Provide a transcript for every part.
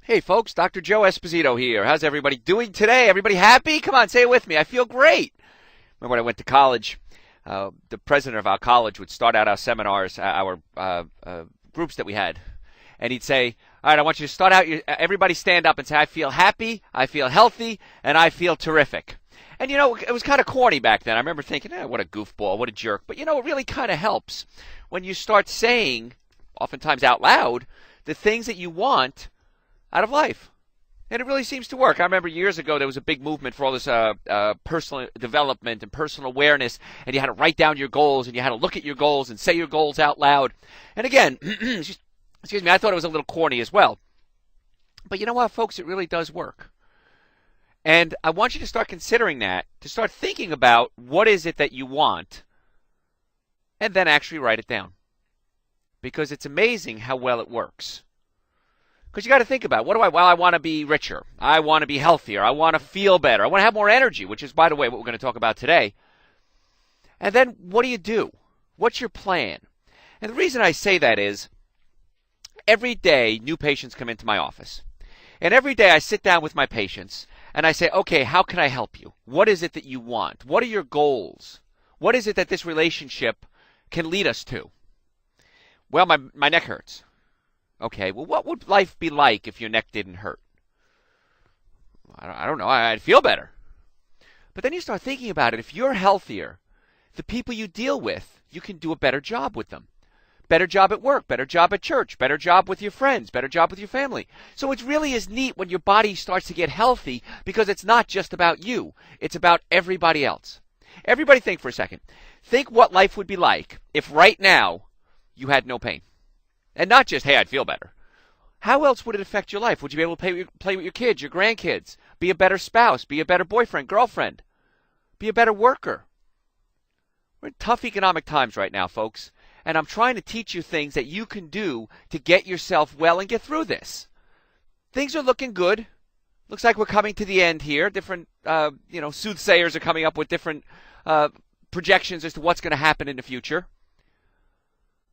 Hey folks, Dr. Joe Esposito here. How's everybody doing today? Everybody happy? Come on, say it with me. I feel great. Remember when I went to college, the president of our college would start out our seminars, our groups that we had, and he'd say, all right, I want you to start out, everybody stand up and say, I feel happy, I feel healthy, and I feel terrific. And, you know, it was kind of corny back then. I remember thinking, what a goofball, what a jerk. But, you know, it really kind of helps when you start saying, oftentimes out loud, the things that you want out of life. And it really seems to work. I remember years ago there was a big movement for all this personal development and personal awareness, and you had to write down your goals, and you had to look at your goals and say your goals out loud. And again, excuse me, I thought it was a little corny as well. But you know what, folks? It really does work. And I want you to start considering that, to start thinking about what is it that you want, and then actually write it down. Because it's amazing how well it works. Because you got to think about, what do I, well, I want to be richer. I want to be healthier. I want to feel better. I want to have more energy, which is, by the way, what we're going to talk about today. And then what do? What's your plan? And the reason I say that is, every day new patients come into my office. And every day I sit down with my patients and I say, okay, how can I help you? What is it that you want? What are your goals? What is it that this relationship can lead us to? Well, my neck hurts. Okay, well, what would life be like if your neck didn't hurt? I don't know. I'd feel better. But then you start thinking about it. If you're healthier, the people you deal with, you can do a better job with them. Better job at work, better job at church, better job with your friends, better job with your family. So it really is neat when your body starts to get healthy, because it's not just about you. It's about everybody else. Everybody think for a second. Think what life would be like if right now you had no pain. And not just, hey, I'd feel better. How else would it affect your life? Would you be able to play with your kids, your grandkids, be a better spouse, be a better boyfriend, girlfriend, be a better worker? We're in tough economic times right now, folks. And I'm trying to teach you things that you can do to get yourself well and get through this. Things are looking good. Looks like we're coming to the end here. Different, soothsayers are coming up with different projections as to what's going to happen in the future.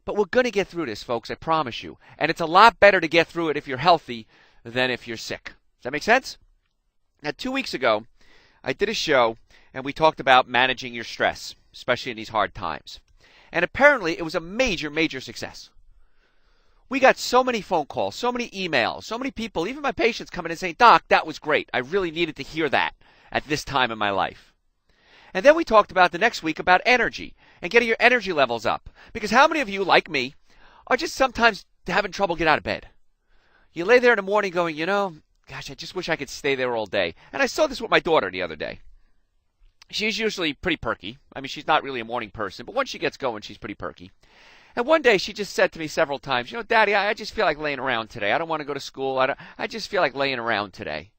But we're going to get through this, folks, I promise you. And it's a lot better to get through it if you're healthy than if you're sick. Does that make sense? Now, 2 weeks ago, I did a show, and we talked about managing your stress, especially in these hard times. And apparently, it was a major, major success. We got so many phone calls, so many emails, so many people, even my patients coming in saying, Doc, that was great. I really needed to hear that at this time in my life. And then we talked about the next week about energy and getting your energy levels up. Because how many of you, like me, are just sometimes having trouble getting out of bed? You lay there in the morning going, gosh, I just wish I could stay there all day. And I saw this with my daughter the other day. She's usually pretty perky. I mean, she's not really a morning person, but once she gets going, she's pretty perky. And one day she just said to me several times, Daddy, I just feel like laying around today. I don't want to go to school. I just feel like laying around today.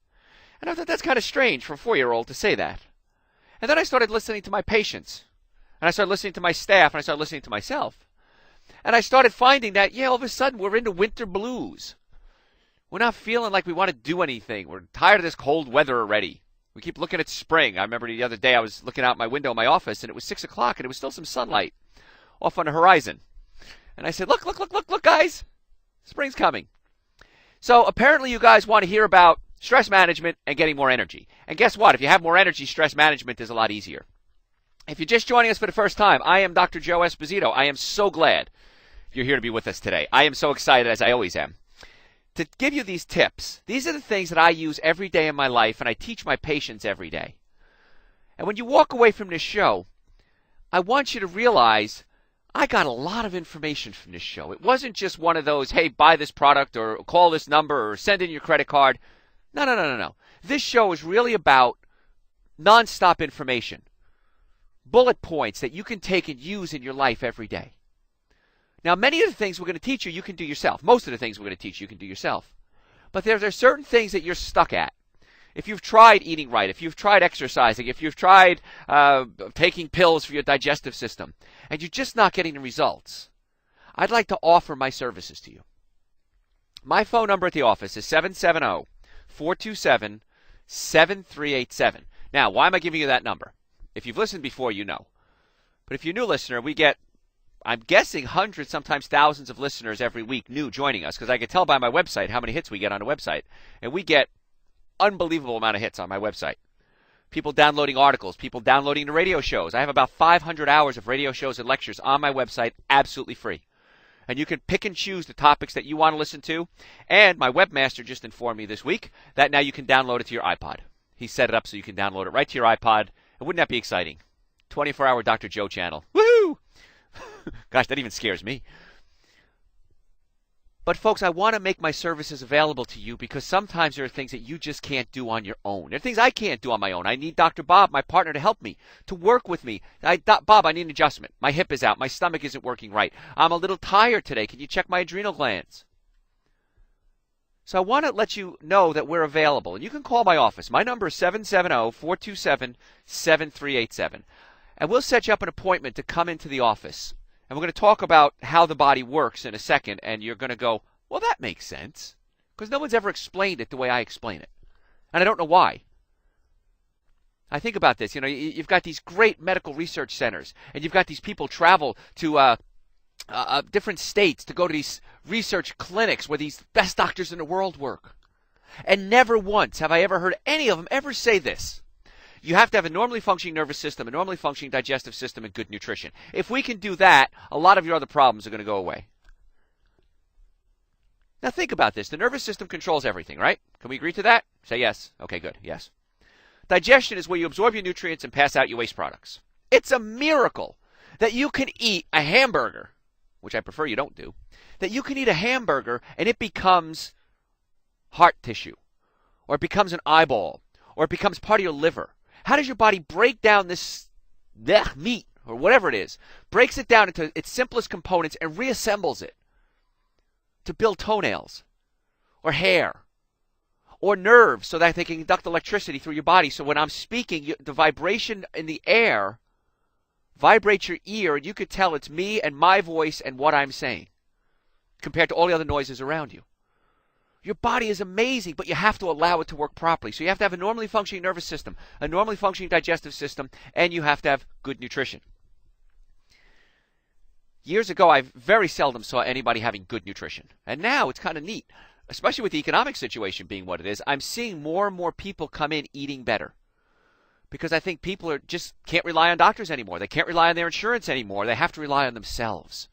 And I thought that's kind of strange for a 4-year-old to say that. And then I started listening to my patients. And I started listening to my staff, and I started listening to myself. And I started finding that, all of a sudden we're into winter blues. We're not feeling like we want to do anything. We're tired of this cold weather already. We keep looking at spring. I remember the other day I was looking out my window in my office, and it was 6 o'clock, and it was still some sunlight off on the horizon. And I said, look, guys. Spring's coming. So apparently you guys want to hear about stress management and getting more energy. And guess what? If you have more energy, stress management is a lot easier. If you're just joining us for the first time, I am Dr. Joe Esposito. I am so glad you're here to be with us today. I am so excited, as I always am, to give you these tips. These are the things that I use every day in my life, and I teach my patients every day. And when you walk away from this show, I want you to realize I got a lot of information from this show. It wasn't just one of those, hey, buy this product or call this number or send in your credit card. No. This show is really about nonstop information. Bullet points that you can take and use in your life every day. Now, many of the things we're going to teach you can do yourself. Most of the things we're going to teach you can do yourself. But there are certain things that you're stuck at. If you've tried eating right, if you've tried exercising, if you've tried taking pills for your digestive system, and you're just not getting the results, I'd like to offer my services to you. My phone number at the office is 770-427-7387. Now, why am I giving you that number? If you've listened before, you know. But if you're a new listener, we get I'm guessing hundreds, sometimes thousands of listeners every week new joining us, because I can tell by my website how many hits we get on the website. And we get unbelievable amount of hits on my website. People downloading articles, people downloading the radio shows. I have about 500 hours of radio shows and lectures on my website, absolutely free. And you can pick and choose the topics that you want to listen to. And my webmaster just informed me this week that now you can download it to your iPod. He set it up so you can download it right to your iPod. And wouldn't that be exciting? 24-hour Dr. Joe channel. Woohoo! Gosh, that even scares me. But folks, I want to make my services available to you because sometimes there are things that you just can't do on your own. There are things I can't do on my own. I need Dr. Bob, my partner, to help me, to work with me. Bob, I need an adjustment. My hip is out. My stomach isn't working right. I'm a little tired today. Can you check my adrenal glands? So I want to let you know that we're available. And you can call my office. My number is 770-427-7387. And we'll set you up an appointment to come into the office. And we're going to talk about how the body works in a second, and you're going to go, well, that makes sense, because no one's ever explained it the way I explain it. And I don't know why. I think about this. You know, you've got these great medical research centers, and you've got these people travel to different states to go to these research clinics where these best doctors in the world work. And never once have I ever heard any of them ever say this. You have to have a normally functioning nervous system, a normally functioning digestive system, and good nutrition. If we can do that, a lot of your other problems are going to go away. Now think about this. The nervous system controls everything, right? Can we agree to that? Say yes. Okay, good. Yes. Digestion is where you absorb your nutrients and pass out your waste products. It's a miracle that you can eat a hamburger, which I prefer you don't do, that you can eat a hamburger and it becomes heart tissue, or it becomes an eyeball, or it becomes part of your liver. How does your body break down this meat, or whatever it is, breaks it down into its simplest components and reassembles it to build toenails, or hair, or nerves so that they can conduct electricity through your body. So when I'm speaking, the vibration in the air vibrates your ear, and you could tell it's me and my voice and what I'm saying compared to all the other noises around you. Your body is amazing, but you have to allow it to work properly. So you have to have a normally functioning nervous system, a normally functioning digestive system, and you have to have good nutrition. Years ago, I very seldom saw anybody having good nutrition. And now it's kind of neat, especially with the economic situation being what it is. I'm seeing more and more people come in eating better. Because I think people just can't rely on doctors anymore. They can't rely on their insurance anymore. They have to rely on themselves.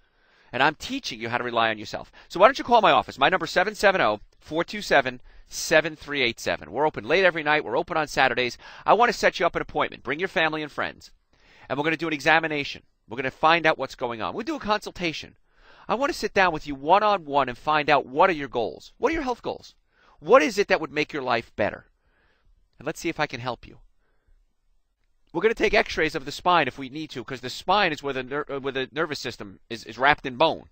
And I'm teaching you how to rely on yourself. So why don't you call my office? My number is 770-427-7387. We're open late every night. We're open on Saturdays. I want to set you up an appointment. Bring your family and friends. And we're going to do an examination. We're going to find out what's going on. We'll do a consultation. I want to sit down with you one-on-one and find out what are your goals. What are your health goals? What is it that would make your life better? And let's see if I can help you. We're going to take x-rays of the spine if we need to, because the spine is where the nervous system is wrapped in bone.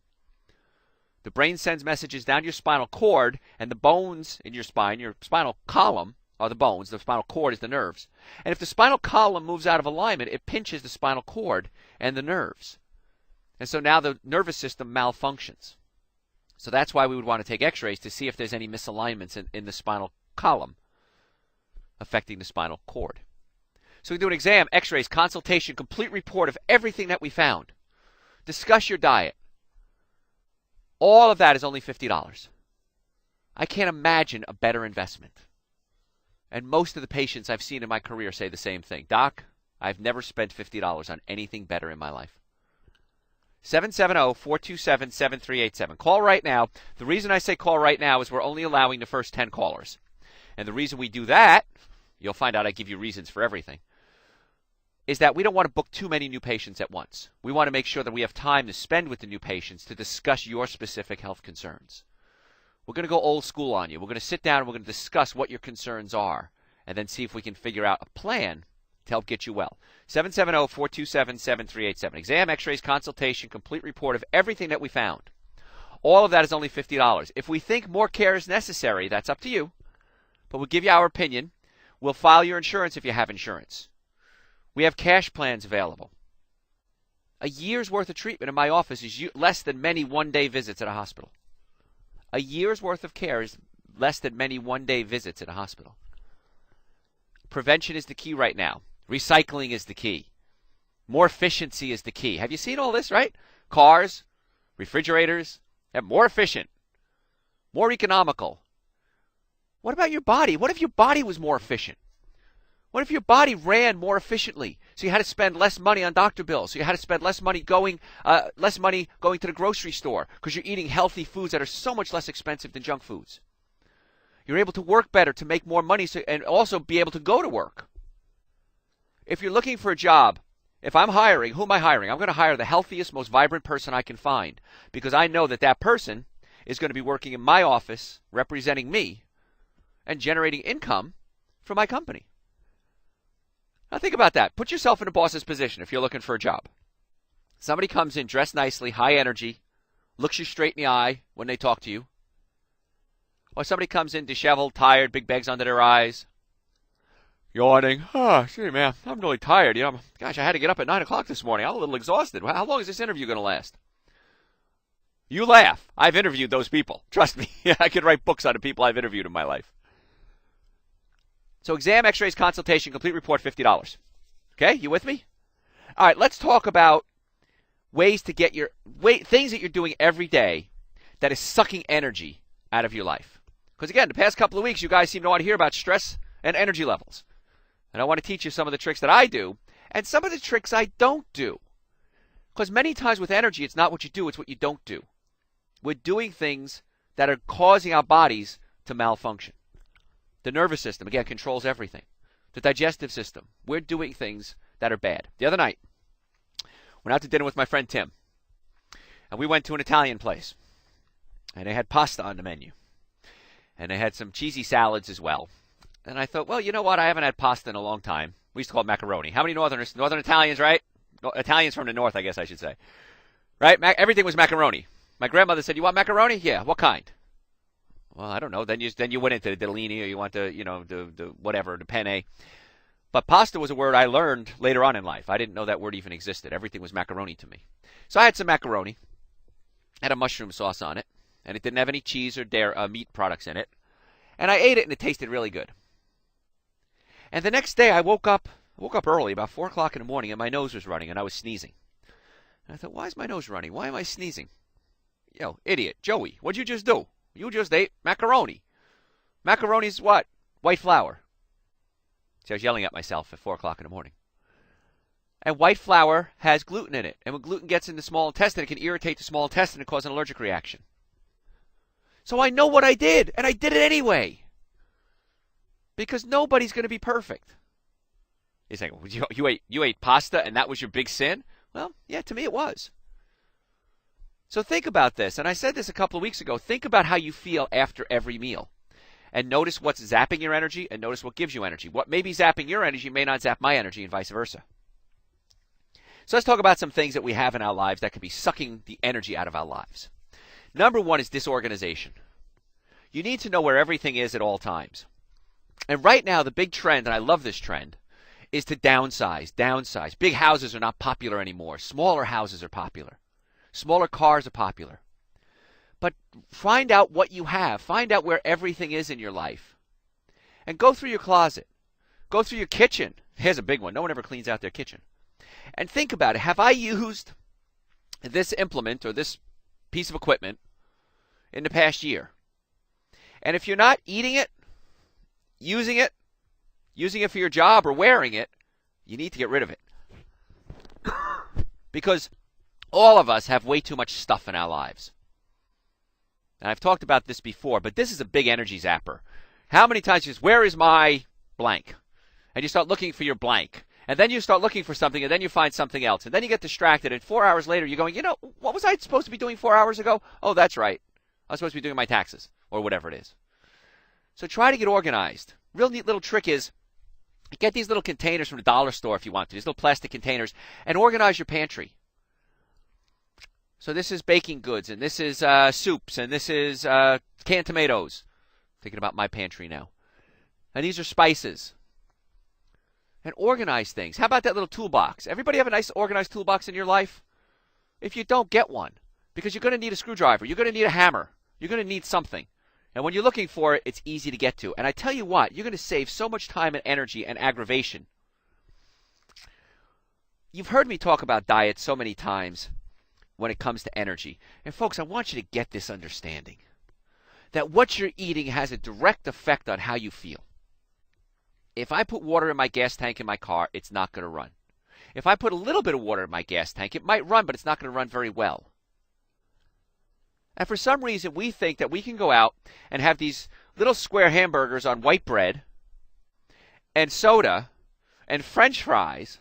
The brain sends messages down your spinal cord, and the bones in your spine, your spinal column, are the bones. The spinal cord is the nerves. And if the spinal column moves out of alignment, it pinches the spinal cord and the nerves. And so now the nervous system malfunctions. So that's why we would want to take x-rays to see if there's any misalignments in the spinal column affecting the spinal cord. So we do an exam, x-rays, consultation, complete report of everything that we found. Discuss your diet. All of that is only $50. I can't imagine a better investment. And most of the patients I've seen in my career say the same thing. Doc, I've never spent $50 on anything better in my life. 770-427-7387. Call right now. The reason I say call right now is we're only allowing the first 10 callers. And the reason we do that, you'll find out I give you reasons for everything, is that we don't want to book too many new patients at once. We want to make sure that we have time to spend with the new patients to discuss your specific health concerns. We're going to go old school on you. We're going to sit down and we're going to discuss what your concerns are and then see if we can figure out a plan to help get you well. 770-427-7387. Exam, x-rays, consultation, complete report of everything that we found. All of that is only $50. If we think more care is necessary, that's up to you. But we'll give you our opinion. We'll file your insurance if you have insurance. We have cash plans available. A year's worth of treatment in my office is less than many one-day visits at a hospital. A year's worth of care is less than many one-day visits at a hospital. Prevention is the key right now. Recycling is the key. More efficiency is the key. Have you seen all this, right? cars, refrigerators, and more efficient, more economical. What about your body? What if your body was more efficient? What if your body ran more efficiently? So you had to spend less money on doctor bills. So you had to spend less money going to the grocery store because you're eating healthy foods that are so much less expensive than junk foods. You're able to work better to make more money and also be able to go to work. If you're looking for a job, if I'm hiring, who am I hiring? I'm going to hire the healthiest, most vibrant person I can find because I know that that person is going to be working in my office, representing me, and generating income for my company. Now think about that. Put yourself in a boss's position if you're looking for a job. Somebody comes in dressed nicely, high energy, looks you straight in the eye when they talk to you. Or somebody comes in disheveled, tired, big bags under their eyes, yawning. Oh, gee, man, I'm really tired. Gosh, I had to get up at 9 o'clock this morning. I'm a little exhausted. How long is this interview going to last? You laugh. I've interviewed those people. Trust me. I could write books on the people I've interviewed in my life. So exam, x-rays, consultation, complete report, $50. Okay, you with me? All right, let's talk about ways to get things that you're doing every day that is sucking energy out of your life. Because again, the past couple of weeks, you guys seem to want to hear about stress and energy levels. And I want to teach you some of the tricks that I do and some of the tricks I don't do. Because many times with energy, it's not what you do, it's what you don't do. We're doing things that are causing our bodies to malfunction. The nervous system, again, controls everything. The digestive system, we're doing things that are bad. The other night, went out to dinner with my friend Tim. And we went to an Italian place. And they had pasta on the menu. And they had some cheesy salads as well. And I thought, well, you know what? I haven't had pasta in a long time. We used to call it macaroni. How many Northerners? Northern Italians, right? Italians from the north, I guess I should say. Right? Everything was macaroni. My grandmother said, you want macaroni? Yeah. What kind? Well, I don't know. Then you went into the ditalini, or you want the whatever, the penne. But pasta was a word I learned later on in life. I didn't know that word even existed. Everything was macaroni to me. So I had some macaroni. Had a mushroom sauce on it. And it didn't have any cheese or meat products in it. And I ate it, and it tasted really good. And the next day, I woke up early, about 4 o'clock in the morning, and my nose was running, and I was sneezing. And I thought, why is my nose running? Why am I sneezing? Idiot, Joey, what'd you just do? You just ate macaroni. Macaroni's what? White flour. See, I was yelling at myself at 4 o'clock in the morning. And white flour has gluten in it. And when gluten gets in the small intestine, it can irritate the small intestine and cause an allergic reaction. So I know what I did, and I did it anyway. Because nobody's going to be perfect. You're saying, you ate pasta and that was your big sin? Well, yeah, to me it was. So think about this, and I said this a couple of weeks ago. Think about how you feel after every meal. And notice what's zapping your energy, and notice what gives you energy. What may be zapping your energy may not zap my energy, and vice versa. So let's talk about some things that we have in our lives that could be sucking the energy out of our lives. Number one is disorganization. You need to know where everything is at all times. And right now, the big trend, and I love this trend, is to downsize. Big houses are not popular anymore. Smaller houses are popular. Smaller cars are popular. But find out what you have. Find out where everything is in your life. And go through your closet. Go through your kitchen. Here's a big one. No one ever cleans out their kitchen. And think about it. Have I used this implement or this piece of equipment in the past year? And if you're not eating it, using it for your job or wearing it, you need to get rid of it. Because all of us have way too much stuff in our lives. And I've talked about this before, but this is a big energy zapper. How many times you say, where is my blank? And you start looking for your blank. And then you start looking for something, and then you find something else. And then you get distracted, and 4 hours later you're going, what was I supposed to be doing 4 hours ago? Oh, that's right. I was supposed to be doing my taxes, or whatever it is. So try to get organized. Real neat little trick is, get these little containers from the dollar store if you want to, these little plastic containers, and organize your pantry. So this is baking goods, and this is soups, and this is canned tomatoes. Thinking about my pantry now. And these are spices. And organize things. How about that little toolbox? Everybody have a nice organized toolbox in your life? If you don't, get one. Because you're going to need a screwdriver. You're going to need a hammer. You're going to need something. And when you're looking for it, it's easy to get to. And I tell you what, you're going to save so much time and energy and aggravation. You've heard me talk about diet so many times. when it comes to energy. And folks, I want you to get this understanding, that what you're eating has a direct effect on how you feel. If I put water in my gas tank in my car, it's not going to run. If I put a little bit of water in my gas tank, it might run, but it's not going to run very well. And for some reason, we think that we can go out and have these little square hamburgers on white bread and soda and French fries,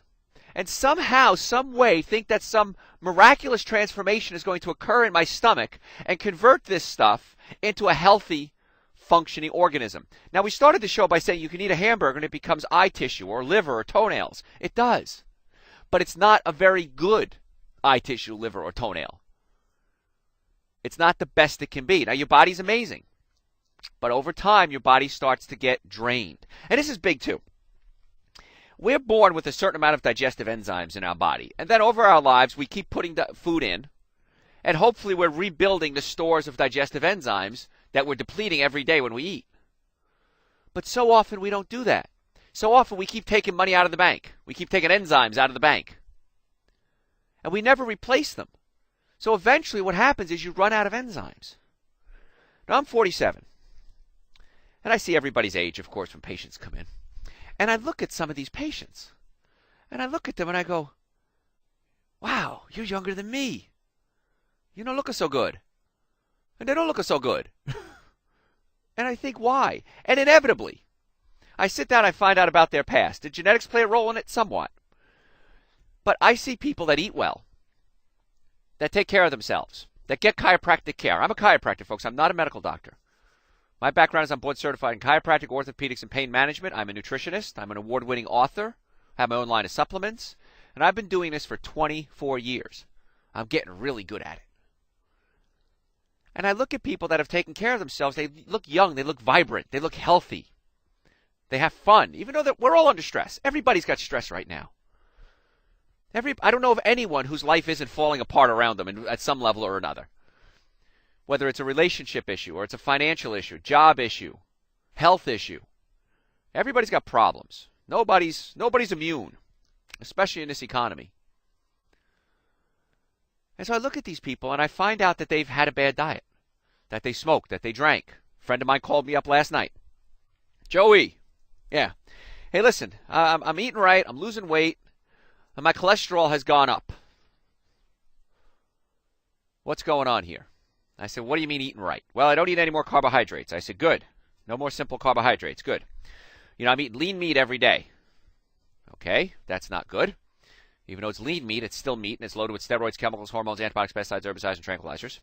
and somehow, some way, think that some miraculous transformation is going to occur in my stomach and convert this stuff into a healthy, functioning organism. Now, we started the show by saying you can eat a hamburger and it becomes eye tissue or liver or toenails. It does. But it's not a very good eye tissue, liver, or toenail. It's not the best it can be. Now, your body's amazing. But over time, your body starts to get drained. And this is big, too. We're born with a certain amount of digestive enzymes in our body. And then over our lives, we keep putting the food in. And hopefully, we're rebuilding the stores of digestive enzymes that we're depleting every day when we eat. But so often, we don't do that. So often, we keep taking money out of the bank. We keep taking enzymes out of the bank. And we never replace them. So eventually, what happens is you run out of enzymes. Now, I'm 47. And I see everybody's age, of course, when patients come in. And I look at some of these patients. And I look at them and I go, wow, you're younger than me. You don't look so good. And they don't look so good. And I think, why? And inevitably, I sit down and I find out about their past. Did genetics play a role in it? Somewhat. But I see people that eat well, that take care of themselves, that get chiropractic care. I'm a chiropractor, folks. I'm not a medical doctor. My background is I'm board certified in chiropractic, orthopedics, and pain management. I'm a nutritionist. I'm an award-winning author. I have my own line of supplements. And I've been doing this for 24 years. I'm getting really good at it. And I look at people that have taken care of themselves. They look young. They look vibrant. They look healthy. They have fun, even though we're all under stress. Everybody's got stress right now. I don't know of anyone whose life isn't falling apart around them at some level or another. Whether it's a relationship issue or it's a financial issue, job issue, health issue. Everybody's got problems. Nobody's immune, especially in this economy. And so I look at these people and I find out that they've had a bad diet, that they smoked, that they drank. A friend of mine called me up last night. Joey, yeah. Hey, listen, I'm eating right, I'm losing weight, and my cholesterol has gone up. What's going on here? I said, what do you mean eating right? Well, I don't eat any more carbohydrates. I said, good. No more simple carbohydrates. Good. I'm eating lean meat every day. Okay, that's not good. Even though it's lean meat, it's still meat, and it's loaded with steroids, chemicals, hormones, antibiotics, pesticides, herbicides, and tranquilizers.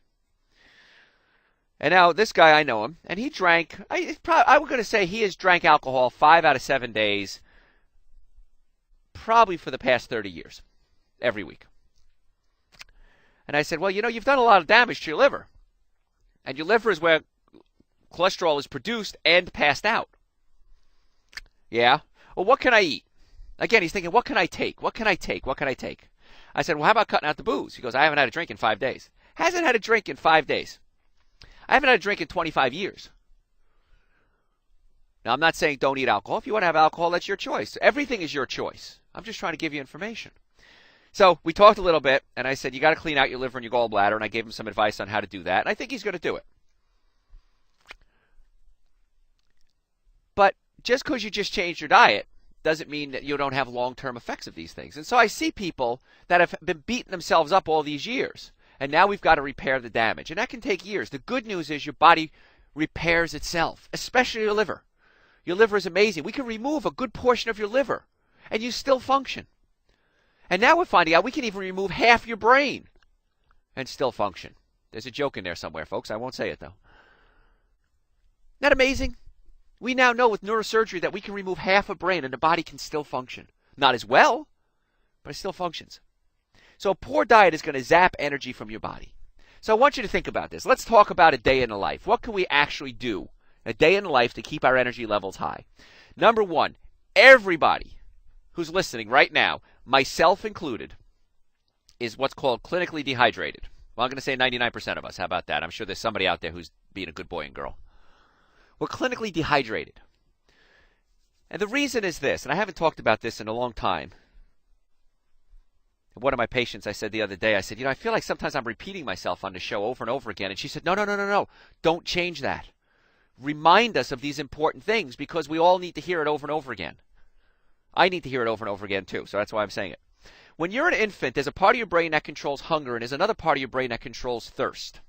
And now this guy, I know him, and he drank, I was going to say he has drank alcohol 5 out of 7 days, probably for the past 30 years, every week. And I said, well, you've done a lot of damage to your liver. And your liver is where cholesterol is produced and passed out. Yeah? Well, what can I eat? Again, he's thinking, what can I take? What can I take? What can I take? I said, well, how about cutting out the booze? He goes, I haven't had a drink in 5 days. Hasn't had a drink in 5 days. I haven't had a drink in 25 years. Now, I'm not saying don't eat alcohol. If you want to have alcohol, that's your choice. Everything is your choice. I'm just trying to give you information. So we talked a little bit, and I said, you got to clean out your liver and your gallbladder, and I gave him some advice on how to do that, and I think he's going to do it. But just because you just changed your diet doesn't mean that you don't have long-term effects of these things. And so I see people that have been beating themselves up all these years, and now we've got to repair the damage, and that can take years. The good news is your body repairs itself, especially your liver. Your liver is amazing. We can remove a good portion of your liver, and you still function. And now we're finding out we can even remove half your brain and still function. There's a joke in there somewhere, folks. I won't say it, though. Isn't that amazing? We now know with neurosurgery that we can remove half a brain and the body can still function. Not as well, but it still functions. So a poor diet is going to zap energy from your body. So I want you to think about this. Let's talk about a day in the life. What can we actually do a day in the life to keep our energy levels high? Number one, everybody who's listening right now, myself included, is what's called clinically dehydrated. Well, I'm going to say 99% of us. How about that? I'm sure there's somebody out there who's being a good boy and girl. We're clinically dehydrated. And the reason is this, and I haven't talked about this in a long time. One of my patients, I said the other day, I said, I feel like sometimes I'm repeating myself on the show over and over again. And she said, no, no, no, no, no. Don't change that. Remind us of these important things because we all need to hear it over and over again. I need to hear it over and over again too, so that's why I'm saying it. When you're an infant, there's a part of your brain that controls hunger, and there's another part of your brain that controls thirst.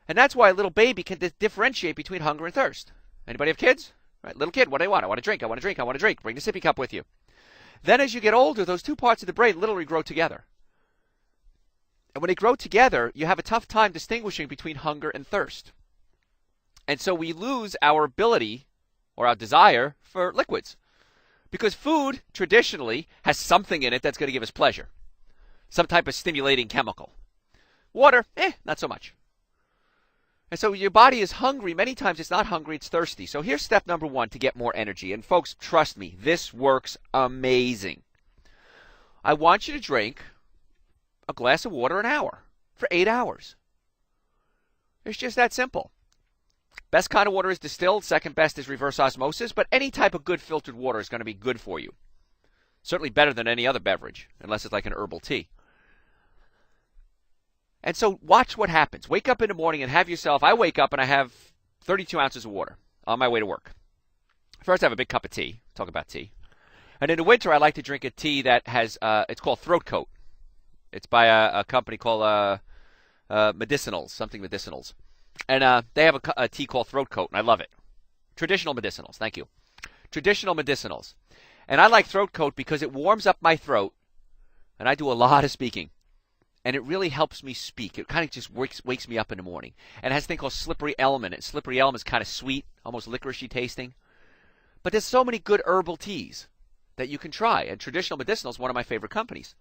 And that's why a little baby can differentiate between hunger and thirst. Anybody have kids? Right, little kid, what do I want? I want to drink, I want to drink, I want to drink. Bring the sippy cup with you. Then as you get older, those two parts of the brain literally grow together. And when they grow together, you have a tough time distinguishing between hunger and thirst. And so we lose our ability or our desire for liquids. Because food, traditionally, has something in it that's going to give us pleasure. Some type of stimulating chemical. Water, not so much. And so your body is hungry. Many times it's not hungry, it's thirsty. So here's step number 1 to get more energy. And folks, trust me, this works amazing. I want you to drink a glass of water an hour for 8 hours. It's just that simple. Best kind of water is distilled. Second best is reverse osmosis. But any type of good filtered water is going to be good for you. Certainly better than any other beverage, unless it's like an herbal tea. And so watch what happens. Wake up in the morning and have yourself, I wake up and I have 32 ounces of water on my way to work. First I have a big cup of tea. Talk about tea. And in the winter I like to drink a tea that has, it's called Throat Coat. It's by a company called Medicinals, something Medicinals. And they have a tea called Throat Coat, and I love it. Traditional Medicinals, thank you. Traditional Medicinals. And I like Throat Coat because it warms up my throat, and I do a lot of speaking. And it really helps me speak. It kind of just wakes me up in the morning. And it has a thing called Slippery Elm in it. Slippery Elm is kind of sweet, almost licoricey tasting. But there's so many good herbal teas that you can try. And Traditional Medicinal is one of my favorite companies.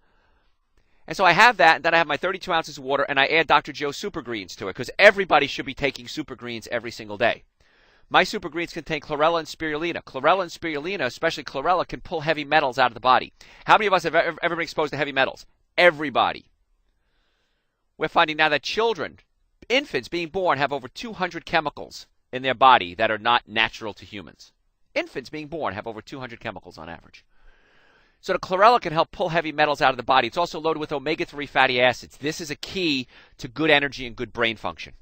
And so I have that, and then I have my 32 ounces of water, and I add Dr. Joe's Super Greens to it, because everybody should be taking Super Greens every single day. My Super Greens contain chlorella and spirulina. Chlorella and spirulina, especially chlorella, can pull heavy metals out of the body. How many of us have ever been exposed to heavy metals? Everybody. We're finding now that children, infants being born, have over 200 chemicals in their body that are not natural to humans. Infants being born have over 200 chemicals on average. So the chlorella can help pull heavy metals out of the body. It's also loaded with omega-3 fatty acids. This is a key to good energy and good brain function.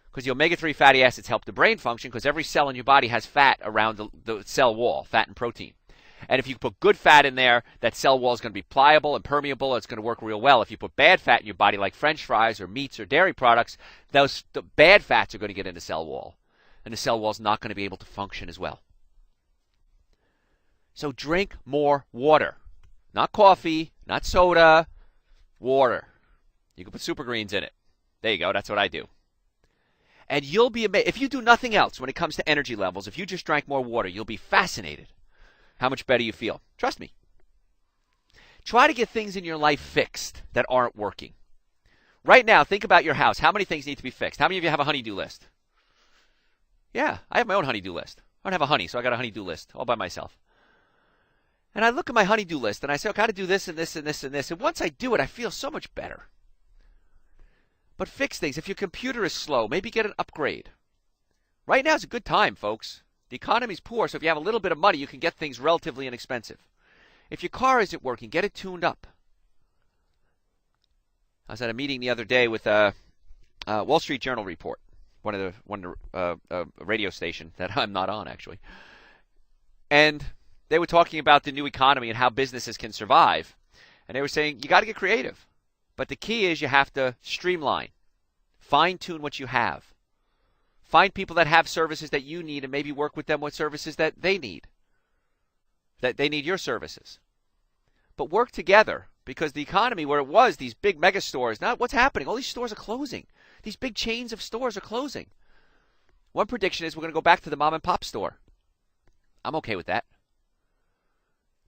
Because the omega-3 fatty acids help the brain function because every cell in your body has fat around the cell wall, fat and protein. And if you put good fat in there, that cell wall is going to be pliable and permeable. It's going to work real well. If you put bad fat in your body like French fries or meats or dairy products, the bad fats are going to get in the cell wall. And the cell wall is not going to be able to function as well. So drink more water. Not coffee, not soda, water. You can put Super Greens in it. There you go. That's what I do. And you'll be amazed. If you do nothing else when it comes to energy levels, if you just drank more water, you'll be fascinated how much better you feel. Trust me. Try to get things in your life fixed that aren't working. Right now, think about your house. How many things need to be fixed? How many of you have a honey-do list? Yeah, I have my own honey-do list. I don't have a honey, so I got a honey-do list all by myself. And I look at my honey-do list, and I say, I got to do this and this and this and this. And once I do it, I feel so much better. But fix things. If your computer is slow, maybe get an upgrade. Right now is a good time, folks. The economy's poor, so if you have a little bit of money, you can get things relatively inexpensive. If your car isn't working, get it tuned up. I was at a meeting the other day with a Wall Street Journal report, one of the radio station that I'm not on, actually. And they were talking about the new economy and how businesses can survive. And they were saying, you got to get creative. But the key is you have to streamline, fine-tune what you have. Find people that have services that you need and maybe work with them with services that they need. That they need your services. But work together, because the economy where it was, these big mega stores, now what's happening? All these stores are closing. These big chains of stores are closing. One prediction is we're going to go back to the mom and pop store. I'm okay with that.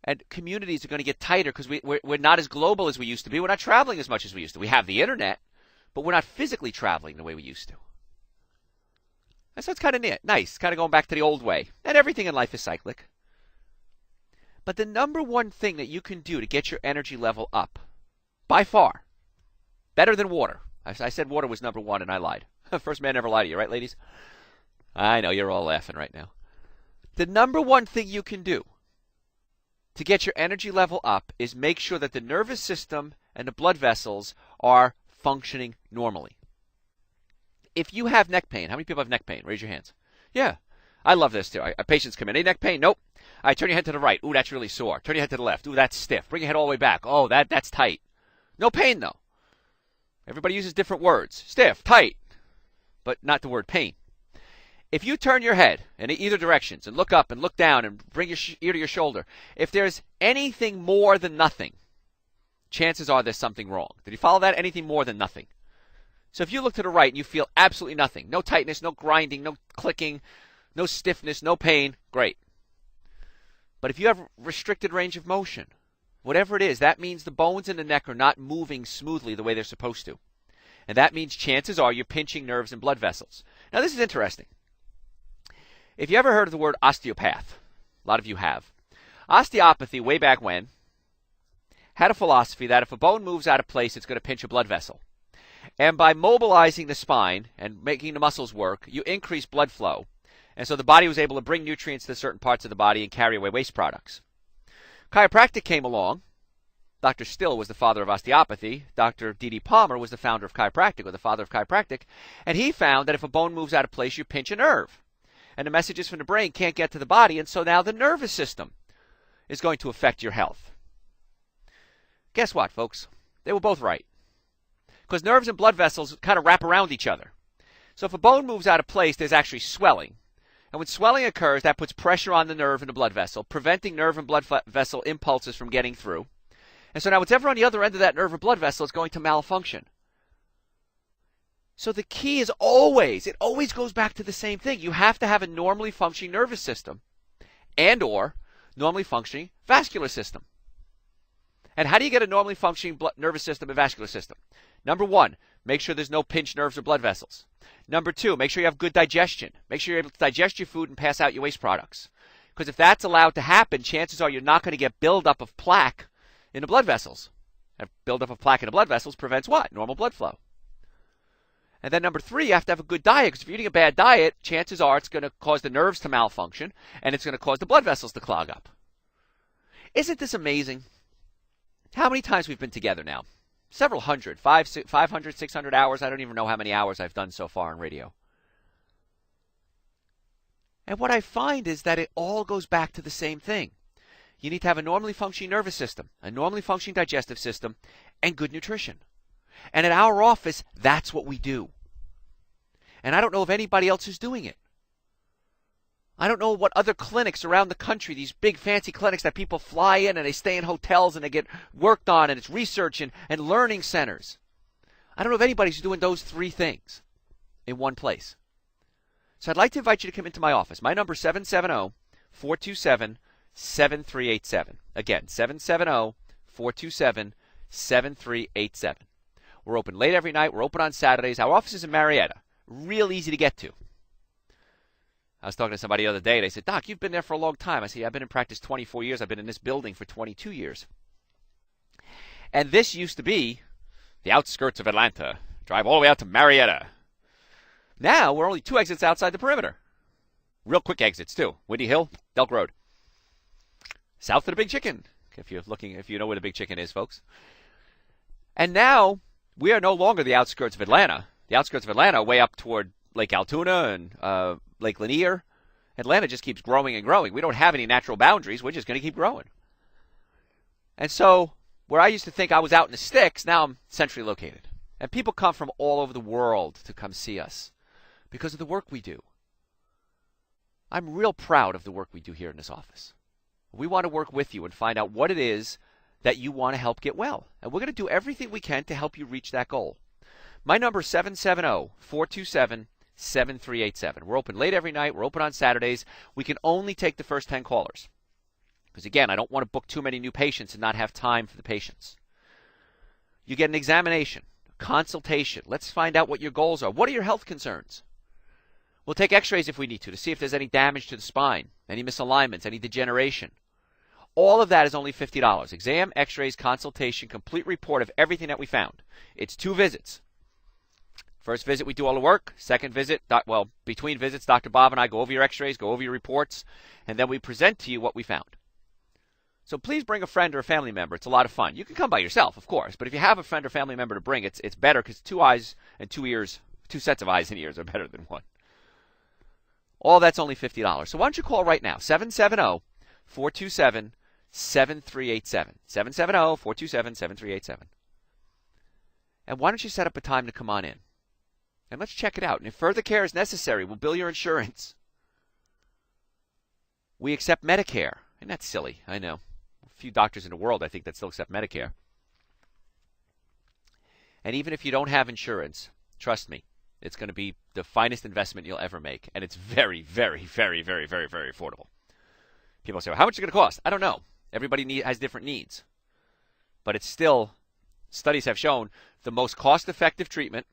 And communities are going to get tighter because we're not as global as we used to be. We're not traveling as much as we used to. We have the internet, but we're not physically traveling the way we used to. And so it's kind of nice, kind of going back to the old way. And everything in life is cyclic. But the number one thing that you can do to get your energy level up, by far, better than water. I said water was number one and I lied. First man ever lied to you, right, ladies? I know, you're all laughing right now. The number one thing you can do to get your energy level up is make sure that the nervous system and the blood vessels are functioning normally. If you have neck pain, how many people have neck pain? Raise your hands. Yeah, I love this too. Patients come in, any neck pain? Nope. All right, turn your head to the right. Ooh, that's really sore. Turn your head to the left. Ooh, that's stiff. Bring your head all the way back. Oh, that's tight. No pain though. Everybody uses different words. Stiff, tight, but not the word pain. If you turn your head in either directions and look up and look down and bring your ear to your shoulder, if there's anything more than nothing, chances are there's something wrong. Did you follow that? Anything more than nothing. So if you look to the right and you feel absolutely nothing, no tightness, no grinding, no clicking, no stiffness, no pain, great. But if you have restricted range of motion, whatever it is, that means the bones in the neck are not moving smoothly the way they're supposed to. And that means chances are you're pinching nerves and blood vessels. Now this is interesting. If you ever heard of the word osteopath, a lot of you have. Osteopathy, way back when, had a philosophy that if a bone moves out of place, it's going to pinch a blood vessel. And by mobilizing the spine and making the muscles work, you increase blood flow. And so the body was able to bring nutrients to certain parts of the body and carry away waste products. Chiropractic came along. Dr. Still was the father of osteopathy. Dr. D.D. Palmer was the founder of chiropractic, or the father of chiropractic. And he found that if a bone moves out of place, you pinch a nerve. And the messages from the brain can't get to the body, and so now the nervous system is going to affect your health. Guess what, folks? They were both right. Because nerves and blood vessels kind of wrap around each other. So if a bone moves out of place, there's actually swelling. And when swelling occurs, that puts pressure on the nerve and the blood vessel, preventing nerve and blood vessel impulses from getting through. And so now whatever on the other end of that nerve or blood vessel is going to malfunction. So the key is always, it always goes back to the same thing. You have to have a normally functioning nervous system and or normally functioning vascular system. And how do you get a normally functioning nervous system and vascular system? Number one, make sure there's no pinched nerves or blood vessels. Number two, make sure you have good digestion. Make sure you're able to digest your food and pass out your waste products. Because if that's allowed to happen, chances are you're not going to get buildup of plaque in the blood vessels. And buildup of plaque in the blood vessels prevents what? Normal blood flow. And then number three, you have to have a good diet, because if you're eating a bad diet, chances are it's going to cause the nerves to malfunction, and it's going to cause the blood vessels to clog up. Isn't this amazing? How many times we've been together now? Several hundred, 500, 600 hours. I don't even know how many hours I've done so far on radio. And what I find is that it all goes back to the same thing. You need to have a normally functioning nervous system, a normally functioning digestive system, and good nutrition. And at our office, that's what we do. And I don't know if anybody else is doing it. I don't know what other clinics around the country, these big fancy clinics that people fly in and they stay in hotels and they get worked on, and it's research and learning centers. I don't know if anybody's doing those three things in one place. So I'd like to invite you to come into my office. My number is 770-427-7387. Again, 770-427-7387. We're open late every night. We're open on Saturdays. Our office is in Marietta. Real easy to get to. I was talking to somebody the other day. They said, Doc, you've been there for a long time. I said, yeah, I've been in practice 24 years. I've been in this building for 22 years. And this used to be the outskirts of Atlanta. Drive all the way out to Marietta. Now we're only 2 exits outside the perimeter. Real quick exits, too. Windy Hill, Delk Road. South of the Big Chicken, if you know where the Big Chicken is, folks. And now we are no longer the outskirts of Atlanta. The outskirts of Atlanta are way up toward Lake Altoona and Lake Lanier. Atlanta just keeps growing and growing. We don't have any natural boundaries. We're just going to keep growing. And so where I used to think I was out in the sticks, now I'm centrally located. And people come from all over the world to come see us because of the work we do. I'm real proud of the work we do here in this office. We want to work with you and find out what it is that you want to help get well. And we're going to do everything we can to help you reach that goal. My number is 770-427-7387. We're open late every night. We're open on Saturdays. We can only take the first 10 callers. Because again, I don't want to book too many new patients and not have time for the patients. You get an examination, a consultation. Let's find out what your goals are. What are your health concerns? We'll take x-rays if we need to see if there's any damage to the spine, any misalignments, any degeneration. All of that is only $50. Exam, x-rays, consultation, complete report of everything that we found. It's 2 visits. First visit, we do all the work. Second visit, between visits, Dr. Bob and I go over your x-rays, go over your reports, and then we present to you what we found. So please bring a friend or a family member. It's a lot of fun. You can come by yourself, of course, but if you have a friend or family member to bring, it's better because 2 eyes and 2 ears, 2 sets of eyes and ears are better than one. All that's only $50. So why don't you call right now, 770-427-7387. 770-427-7387. And why don't you set up a time to come on in? And let's check it out. And if further care is necessary, we'll bill your insurance. We accept Medicare. Isn't that silly? I know. A few doctors in the world, I think, that still accept Medicare. And even if you don't have insurance, trust me, it's going to be the finest investment you'll ever make. And it's very, very, very, very, very, very affordable. People say, well, how much is it going to cost? I don't know. Everybody has different needs. But it's still, studies have shown, the most cost-effective treatment.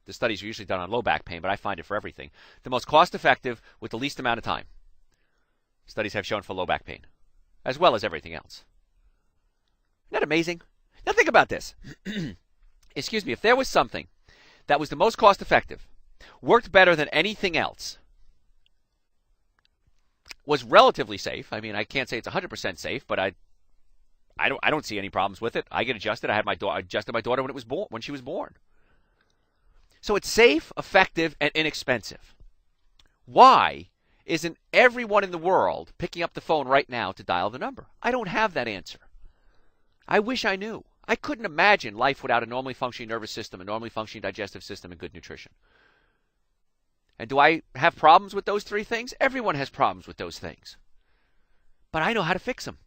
The studies are usually done on low back pain, but I find it for everything. The most cost-effective with the least amount of time. Studies have shown for low back pain, as well as everything else. Isn't that amazing? Now think about this. Excuse me, if there was something that was the most cost-effective, worked better than anything else, was relatively safe. I mean, I can't say it's 100% safe, but I don't see any problems with it. I get adjusted. I adjusted my daughter when she was born. So it's safe, effective, and inexpensive. Why isn't everyone in the world picking up the phone right now to dial the number? I don't have that answer. I wish I knew. I couldn't imagine life without a normally functioning nervous system, a normally functioning digestive system, and good nutrition. And do I have problems with those 3 things? Everyone has problems with those things. But I know how to fix them.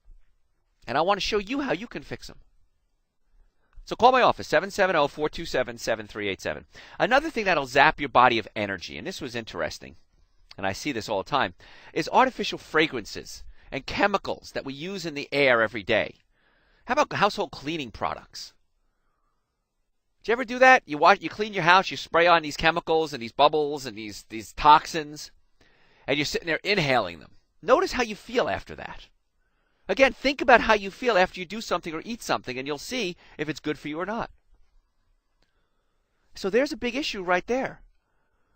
And I want to show you how you can fix them. So call my office, 770-427-7387. Another thing that'll zap your body of energy, and this was interesting, and I see this all the time, is artificial fragrances and chemicals that we use in the air every day. How about household cleaning products? Did you ever do that? You clean your house, you spray on these chemicals and these bubbles and these toxins, and you're sitting there inhaling them. Notice how you feel after that. Again, think about how you feel after you do something or eat something, and you'll see if it's good for you or not. So there's a big issue right there.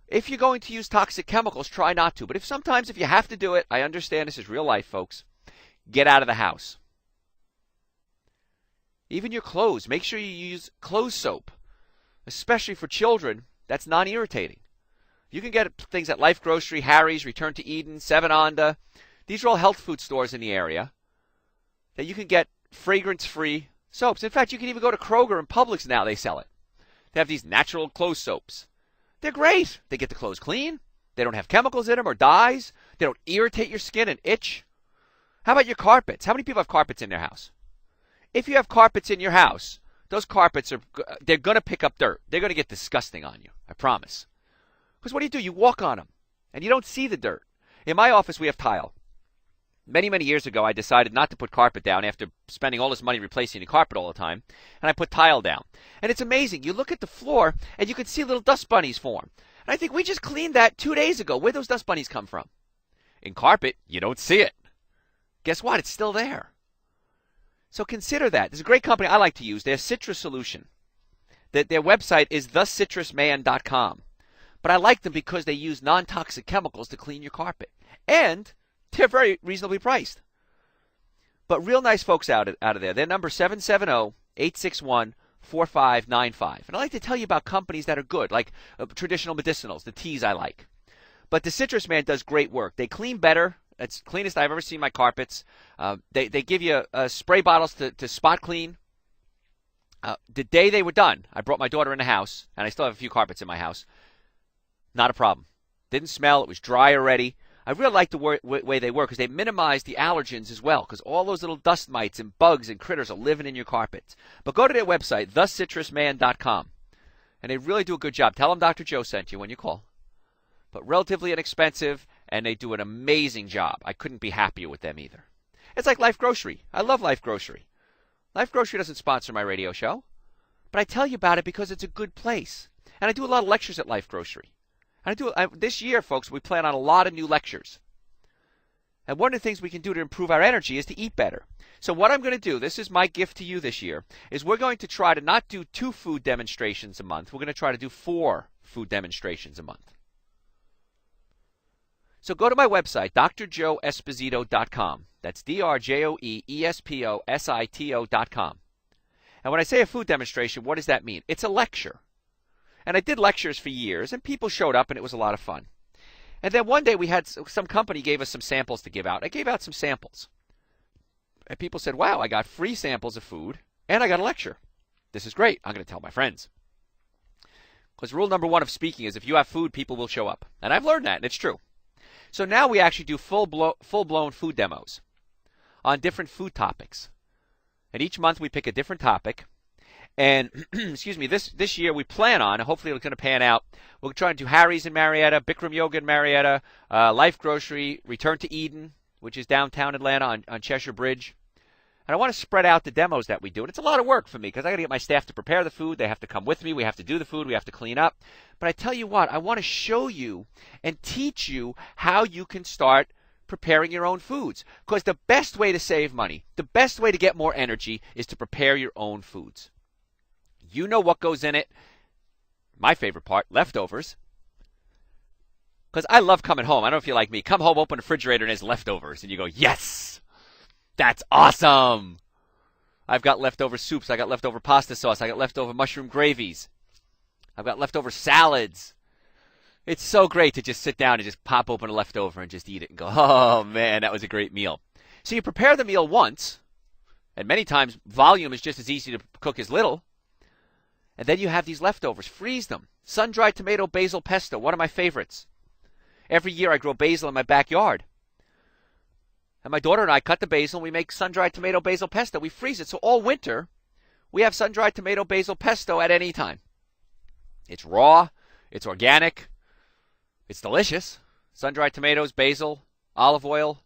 If you're going to use toxic chemicals, try not to. But if you have to do it, I understand this is real life, folks. Get out of the house. Even your clothes, make sure you use clothes soap, especially for children. That's non-irritating. You can get things at Life Grocery, Harry's, Return to Eden, 7-Onda. These are all health food stores in the area that you can get fragrance-free soaps. In fact, you can even go to Kroger and Publix now. They sell it. They have these natural clothes soaps. They're great. They get the clothes clean. They don't have chemicals in them or dyes. They don't irritate your skin and itch. How about your carpets? How many people have carpets in their house? If you have carpets in your house, those carpets they're going to pick up dirt. They're going to get disgusting on you. I promise. Because what do? You walk on them, and you don't see the dirt. In my office, we have tile. Many, many years ago, I decided not to put carpet down after spending all this money replacing the carpet all the time, and I put tile down. And it's amazing. You look at the floor, and you can see little dust bunnies form. And I think we just cleaned that 2 days ago. Where'd those dust bunnies come from? In carpet, you don't see it. Guess what? It's still there. So consider that. There's a great company I like to use. They're Citrus Solution. Their website is thecitrusman.com. But I like them because they use non-toxic chemicals to clean your carpet. And they're very reasonably priced. But real nice folks out of there. Their number 770-861-4595. And I like to tell you about companies that are good, like traditional medicinals, the teas I like. But the Citrus Man does great work. They clean better. It's the cleanest I've ever seen my carpets. They give you spray bottles to spot clean. The day they were done, I brought my daughter in the house, and I still have a few carpets in my house. Not a problem. Didn't smell. It was dry already. I really like the way they work because they minimize the allergens as well, because all those little dust mites and bugs and critters are living in your carpets. But go to their website, thecitrusman.com, and they really do a good job. Tell them Dr. Joe sent you when you call. But relatively inexpensive, and they do an amazing job. I couldn't be happier with them either. It's like Life Grocery. I love Life Grocery. Life Grocery doesn't sponsor my radio show, but I tell you about it because it's a good place. And I do a lot of lectures at Life Grocery. And this year, folks, we plan on a lot of new lectures. And one of the things we can do to improve our energy is to eat better. So what I'm going to do, this is my gift to you this year, is we're going to try to not do 2 food demonstrations a month. We're going to try to do 4 food demonstrations a month. So go to my website, drjoeesposito.com. That's drjoeesposito.com. And when I say a food demonstration, what does that mean? It's a lecture. And I did lectures for years, and people showed up, and it was a lot of fun. And then one day we had some company gave us some samples to give out. I gave out some samples. And people said, wow, I got free samples of food, and I got a lecture. This is great. I'm going to tell my friends. Because rule number one of speaking is if you have food, people will show up. And I've learned that, and it's true. So now we actually do full-blown food demos on different food topics. And each month we pick a different topic. And, excuse me, this year we plan on, and hopefully it's going to pan out, we'll try and do Harry's in Marietta, Bikram Yoga in Marietta, Life Grocery, Return to Eden, which is downtown Atlanta on Cheshire Bridge. And I want to spread out the demos that we do. And it's a lot of work for me because I got to get my staff to prepare the food. They have to come with me. We have to do the food. We have to clean up. But I tell you what, I want to show you and teach you how you can start preparing your own foods. Because the best way to save money, the best way to get more energy is to prepare your own foods. You know what goes in it. My favorite part, leftovers. Because I love coming home. I don't know if you're like me. Come home, open the refrigerator, and there's leftovers. And you go, yes! That's awesome. I've got leftover soups. I got leftover pasta sauce. I got leftover mushroom gravies. I've got leftover salads. It's so great to just sit down and just pop open a leftover and just eat it and go, oh, man, that was a great meal. So you prepare the meal once, and many times volume is just as easy to cook as little. And then you have these leftovers. Freeze them. Sun-dried tomato basil pesto, one of my favorites. Every year I grow basil in my backyard. And my daughter and I cut the basil, and we make sun-dried tomato basil pesto. We freeze it. So all winter, we have sun-dried tomato basil pesto at any time. It's raw. It's organic. It's delicious. Sun-dried tomatoes, basil, olive oil,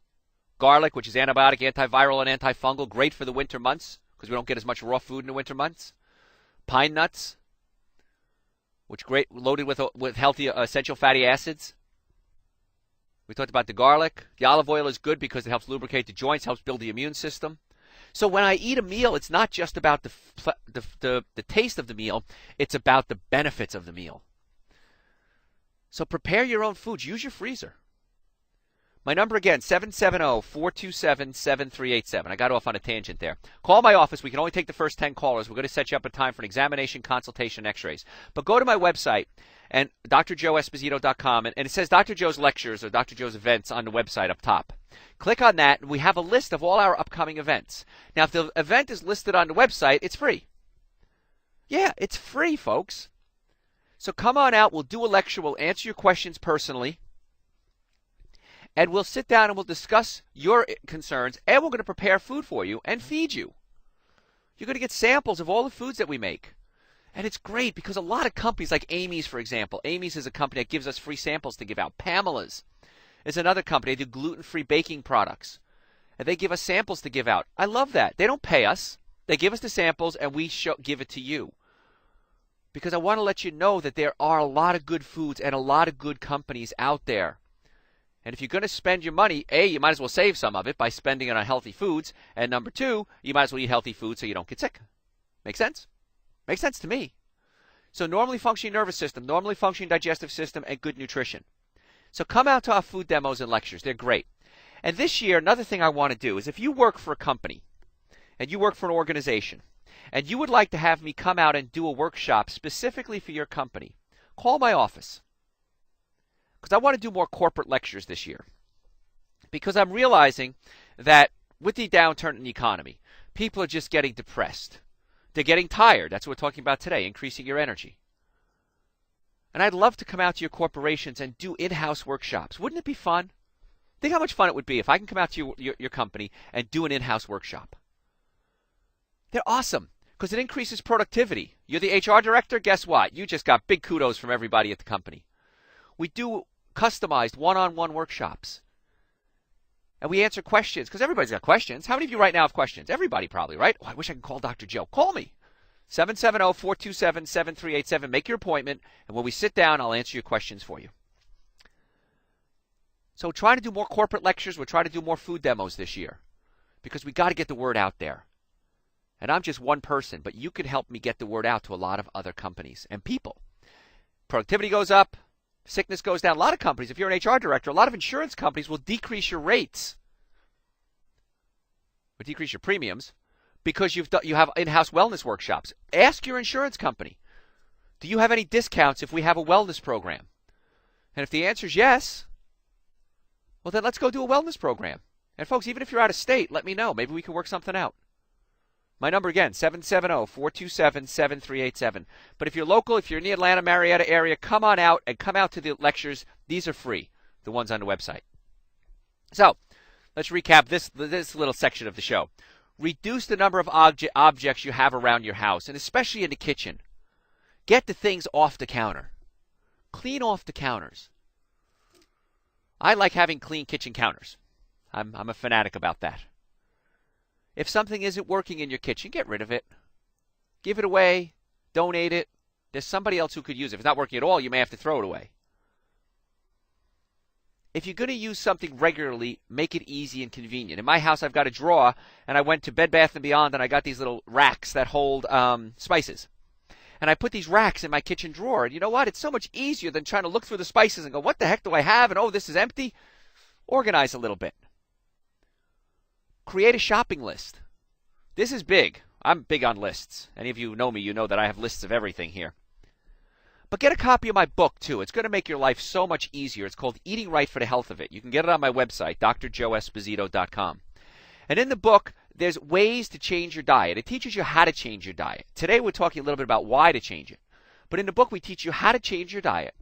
garlic, which is antibiotic, antiviral, and antifungal. Great for the winter months because we don't get as much raw food in the winter months. Pine nuts, which great loaded with healthy essential fatty acids. We talked about the garlic. The olive oil is good because it helps lubricate the joints, helps build the immune system. So when I eat a meal, it's not just about the taste of the meal. It's about the benefits of the meal. So prepare your own foods. Use your freezer. My number again, 770-427-7387. I got off on a tangent there. Call my office. We can only take the first 10 callers. We're going to set you up a time for an examination, consultation, x-rays. But go to my website, and drjoeesposito.com, and it says Dr. Joe's lectures or Dr. Joe's events on the website up top. Click on that, and we have a list of all our upcoming events. Now, if the event is listed on the website, it's free. Yeah, it's free, folks. So come on out. We'll do a lecture. We'll answer your questions personally. And we'll sit down and we'll discuss your concerns, and we're going to prepare food for you and feed you. You're going to get samples of all the foods that we make. And it's great because a lot of companies like Amy's, for example. Amy's is a company that gives us free samples to give out. Pamela's is another company. They do gluten-free baking products. And they give us samples to give out. I love that. They don't pay us. They give us the samples, and we give it to you. Because I want to let you know that there are a lot of good foods and a lot of good companies out there. And if you're going to spend your money, A, you might as well save some of it by spending it on healthy foods. And number two, you might as well eat healthy food so you don't get sick. Make sense? Makes sense to me. So normally functioning nervous system, normally functioning digestive system, and good nutrition. So come out to our food demos and lectures. They're great. And this year, another thing I want to do is if you work for a company and you work for an organization and you would like to have me come out and do a workshop specifically for your company, call my office. Because I want to do more corporate lectures this year. Because I'm realizing that with the downturn in the economy, people are just getting depressed. They're getting tired. That's what we're talking about today, increasing your energy. And I'd love to come out to your corporations and do in-house workshops. Wouldn't it be fun? Think how much fun it would be if I can come out to your company and do an in-house workshop. They're awesome because it increases productivity. You're the HR director? Guess what? You just got big kudos from everybody at the company. We do customized one-on-one workshops. And we answer questions, because everybody's got questions. How many of you right now have questions? Everybody probably, right? Oh, I wish I could call Dr. Joe. Call me. 770-427-7387. Make your appointment, and when we sit down, I'll answer your questions for you. So we're trying to do more corporate lectures. We're trying to do more food demos this year, because we got to get the word out there. And I'm just one person, but you can help me get the word out to a lot of other companies and people. Productivity goes up. Sickness goes down. A lot of companies, if you're an HR director, a lot of insurance companies will decrease your rates or decrease your premiums because you have in-house wellness workshops. Ask your insurance company, do you have any discounts if we have a wellness program? And if the answer is yes, well, then let's go do a wellness program. And folks, even if you're out of state, let me know. Maybe we can work something out. My number again, 770-427-7387. But if you're local, if you're in the Atlanta, Marietta area, come on out and come out to the lectures. These are free, the ones on the website. So let's recap this little section of the show. Reduce the number of objects you have around your house, and especially in the kitchen. Get the things off the counter. Clean off the counters. I like having clean kitchen counters. I'm a fanatic about that. If something isn't working in your kitchen, get rid of it. Give it away. Donate it. There's somebody else who could use it. If it's not working at all, you may have to throw it away. If you're going to use something regularly, make it easy and convenient. In my house, I've got a drawer, and I went to Bed Bath & Beyond, and I got these little racks that hold spices. And I put these racks in my kitchen drawer. And you know what? It's so much easier than trying to look through the spices and go, what the heck do I have? And, oh, this is empty. Organize a little bit. Create a shopping list. This is big. I'm big on lists. Any of you who know me, you know that I have lists of everything here. But get a copy of my book, too. It's going to make your life so much easier. It's called Eating Right for the Health of It. You can get it on my website, drjoeesposito.com. And in the book, there's ways to change your diet. It teaches you how to change your diet. Today, we're talking a little bit about why to change it. But in the book, we teach you how to change your diet.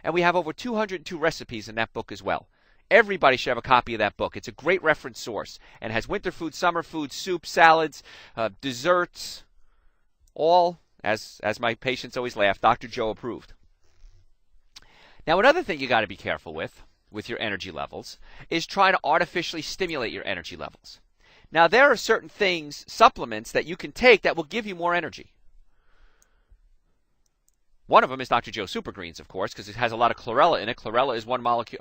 And we have over 202 recipes in that book as well. Everybody should have a copy of that book. It's a great reference source and has winter food, summer food, soup, salads, desserts, all, as my patients always laugh, Dr. Joe approved. Now, another thing you got to be careful with your energy levels is trying to artificially stimulate your energy levels. Now, there are certain things, supplements that you can take that will give you more energy. One of them is Dr. Joe Super Greens, of course, because it has a lot of chlorella in it. Chlorella is one molecule,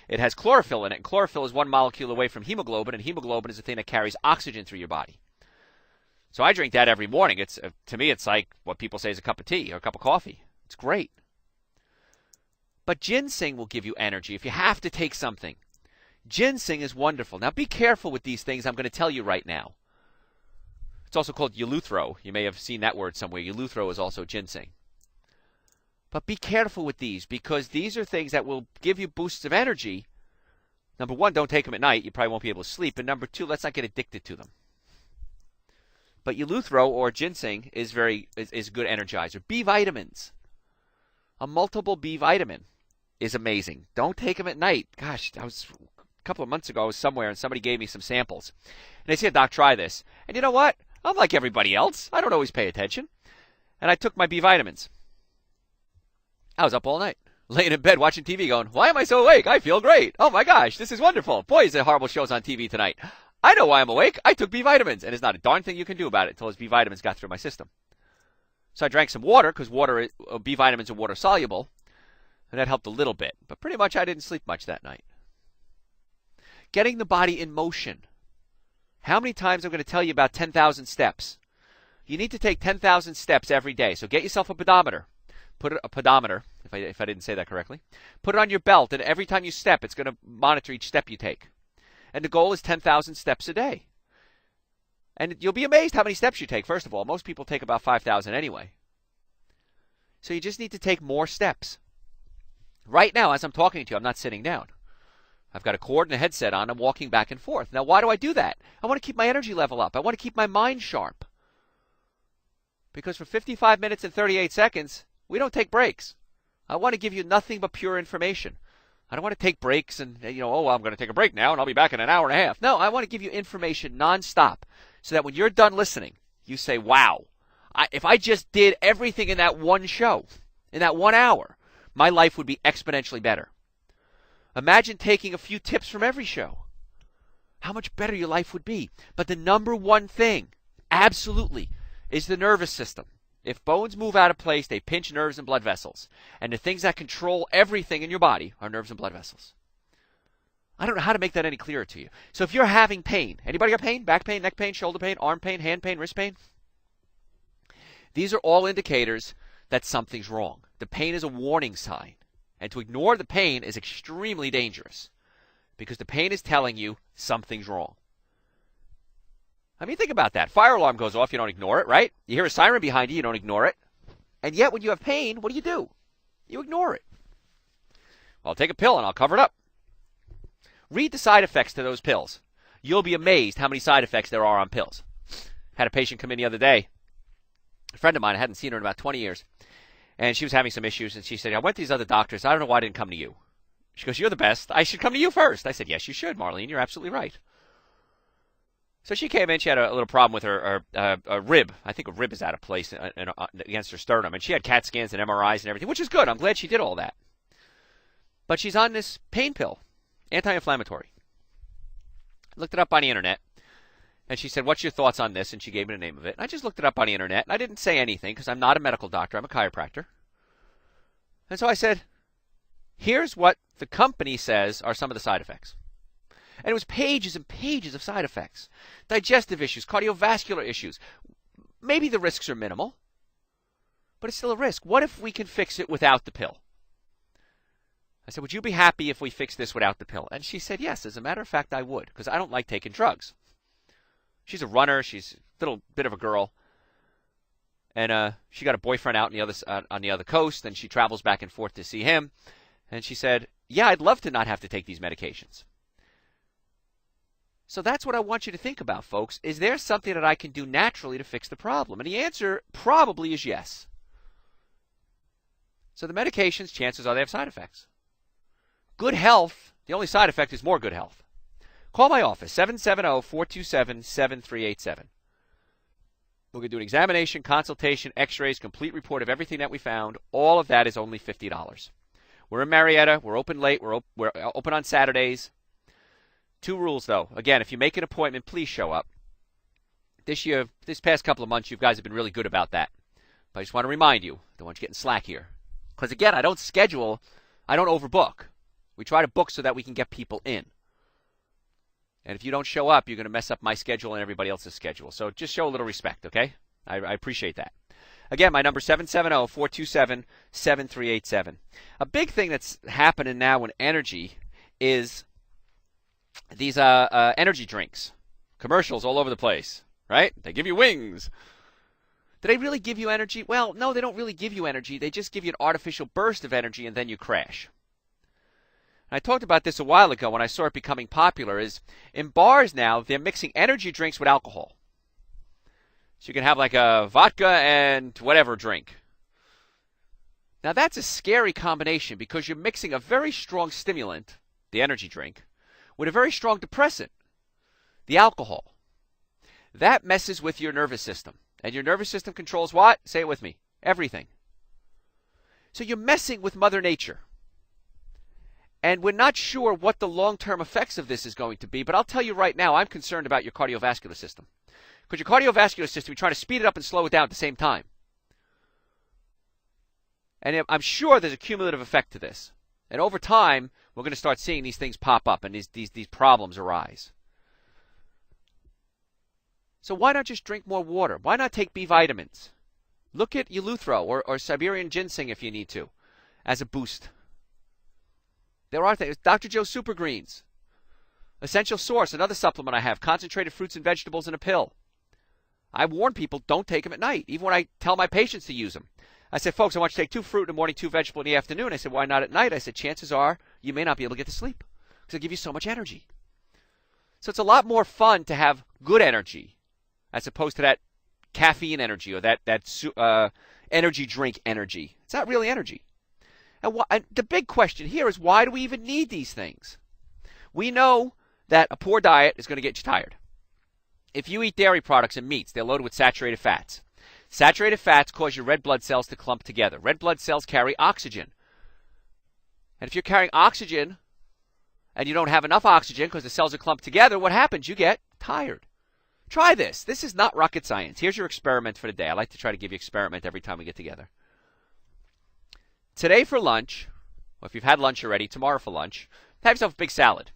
it has chlorophyll in it. And chlorophyll is one molecule away from hemoglobin, and hemoglobin is the thing that carries oxygen through your body. So I drink that every morning. It's to me, it's like what people say is a cup of tea or a cup of coffee. It's great. But ginseng will give you energy if you have to take something. Ginseng is wonderful. Now be careful with these things I'm going to tell you right now. It's also called Eleuthero. You may have seen that word somewhere. Eleuthero is also ginseng. But be careful with these because these are things that will give you boosts of energy. Number one, don't take them at night. You probably won't be able to sleep. And number two, let's not get addicted to them. But Eleuthero or ginseng is a good energizer. B vitamins. A multiple B vitamin is amazing. Don't take them at night. Gosh, a couple of months ago, I was somewhere and somebody gave me some samples. And they said, Doc, try this. And you know what? I'm like everybody else. I don't always pay attention. And I took my B vitamins. I was up all night, laying in bed watching TV going, why am I so awake? I feel great. Oh my gosh, this is wonderful. Boy, is there horrible shows on TV tonight. I know why I'm awake. I took B vitamins. And there's not a darn thing you can do about it until those B vitamins got through my system. So I drank some water because B vitamins are water soluble. And that helped a little bit. But pretty much I didn't sleep much that night. Getting the body in motion. How many times I'm going to tell you about 10,000 steps? You need to take 10,000 steps every day. So get yourself a pedometer. Put a pedometer, if I didn't say that correctly. Put it on your belt, and every time you step, it's going to monitor each step you take. And the goal is 10,000 steps a day. And you'll be amazed how many steps you take, first of all. Most people take about 5,000 anyway. So you just need to take more steps. Right now, as I'm talking to you, I'm not sitting down. I've got a cord and a headset on. I'm walking back and forth. Now, why do I do that? I want to keep my energy level up. I want to keep my mind sharp. Because for 55 minutes and 38 seconds, we don't take breaks. I want to give you nothing but pure information. I don't want to take breaks and, I'm going to take a break now and I'll be back in an hour and a half. No, I want to give you information nonstop so that when you're done listening, you say, wow, if I just did everything in that one show, in that 1 hour, my life would be exponentially better. Imagine taking a few tips from every show. How much better your life would be. But the number one thing, absolutely, is the nervous system. If bones move out of place, they pinch nerves and blood vessels. And the things that control everything in your body are nerves and blood vessels. I don't know how to make that any clearer to you. So if you're having pain, anybody got pain? Back pain, neck pain, shoulder pain, arm pain, hand pain, wrist pain? These are all indicators that something's wrong. The pain is a warning sign. And to ignore the pain is extremely dangerous because the pain is telling you something's wrong. I mean, think about that. Fire alarm goes off, you don't ignore it, right? You hear a siren behind you, you don't ignore it. And yet when you have pain, what do? You ignore it. Well, I'll take a pill and I'll cover it up. Read the side effects to those pills. You'll be amazed how many side effects there are on pills. Had a patient come in the other day. A friend of mine, I hadn't seen her in about 20 years. And she was having some issues, and she said, I went to these other doctors. I don't know why I didn't come to you. She goes, you're the best. I should come to you first. I said, yes, you should, Marlene. You're absolutely right. So she came in. She had a little problem with her rib. I think a rib is out of place against her sternum. And she had CAT scans and MRIs and everything, which is good. I'm glad she did all that. But she's on this pain pill, anti-inflammatory. Looked it up on the internet. And she said, what's your thoughts on this? And she gave me the name of it. And I just looked it up on the internet. And I didn't say anything because I'm not a medical doctor. I'm a chiropractor. And so I said, here's what the company says are some of the side effects. And it was pages and pages of side effects. Digestive issues, cardiovascular issues. Maybe the risks are minimal, but it's still a risk. What if we can fix it without the pill? I said, would you be happy if we fix this without the pill? And she said, yes, as a matter of fact, I would, because I don't like taking drugs. She's a runner. She's a little bit of a girl. And she got a boyfriend out on the other coast, and she travels back and forth to see him. And she said, yeah, I'd love to not have to take these medications. So that's what I want you to think about, folks. Is there something that I can do naturally to fix the problem? And the answer probably is yes. So the medications, chances are they have side effects. Good health, the only side effect is more good health. Call my office, 770-427-7387. We're going to do an examination, consultation, x-rays, complete report of everything that we found. All of that is only $50. We're in Marietta. We're open late. We're open on Saturdays. 2 rules, though. Again, if you make an appointment, please show up. This past couple of months, you guys have been really good about that. But I just want to remind you, don't want you getting slack here. Because, again, I don't overbook. We try to book so that we can get people in. And if you don't show up, you're going to mess up my schedule and everybody else's schedule. So just show a little respect, okay? I appreciate that. Again, my number is 770-427-7387. A big thing that's happening now in energy is these energy drinks. Commercials all over the place, right? They give you wings. Do they really give you energy? Well, no, they don't really give you energy. They just give you an artificial burst of energy and then you crash. I talked about this a while ago when I saw it becoming popular, is in bars now, they're mixing energy drinks with alcohol. So you can have like a vodka and whatever drink. Now that's a scary combination because you're mixing a very strong stimulant, the energy drink, with a very strong depressant, the alcohol. That messes with your nervous system. And your nervous system controls what? Say it with me. Everything. So you're messing with Mother Nature. And we're not sure what the long-term effects of this is going to be, but I'll tell you right now, I'm concerned about your cardiovascular system. Because your cardiovascular system, you're trying to speed it up and slow it down at the same time. And I'm sure there's a cumulative effect to this. And over time, we're going to start seeing these things pop up and these problems arise. So why not just drink more water? Why not take B vitamins? Look at Eleuthero or Siberian ginseng if you need to as a boost. There are things. Dr. Joe Super Greens. Essential Source, another supplement I have. Concentrated fruits and vegetables in a pill. I warn people, don't take them at night, even when I tell my patients to use them. I said, folks, I want you to take 2 fruit in the morning, 2 vegetable in the afternoon. I said, why not at night? I said, chances are you may not be able to get to sleep because it'll give you so much energy. So it's a lot more fun to have good energy as opposed to that caffeine energy or that energy drink energy. It's not really energy. And the big question here is, why do we even need these things? We know that a poor diet is going to get you tired. If you eat dairy products and meats, they're loaded with saturated fats. Saturated fats cause your red blood cells to clump together. Red blood cells carry oxygen. And if you're carrying oxygen and you don't have enough oxygen because the cells are clumped together, what happens? You get tired. Try this. This is not rocket science. Here's your experiment for the day. I like to try to give you an experiment every time we get together. Today for lunch, or if you've had lunch already, tomorrow for lunch, have yourself a big salad.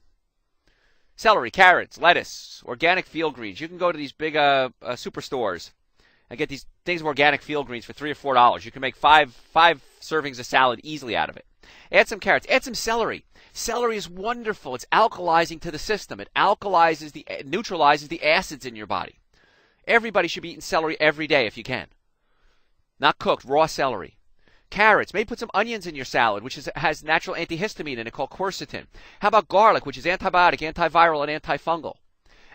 Celery, carrots, lettuce, organic field greens. You can go to these big superstores I get these things of organic field greens for $3 or $4. You can make five servings of salad easily out of it. Add some carrots. Add some celery. Celery is wonderful. It's alkalizing to the system. It neutralizes the acids in your body. Everybody should be eating celery every day if you can. Not cooked, raw celery. Carrots. Maybe put some onions in your salad, which has natural antihistamine in it called quercetin. How about garlic, which is antibiotic, antiviral, and antifungal?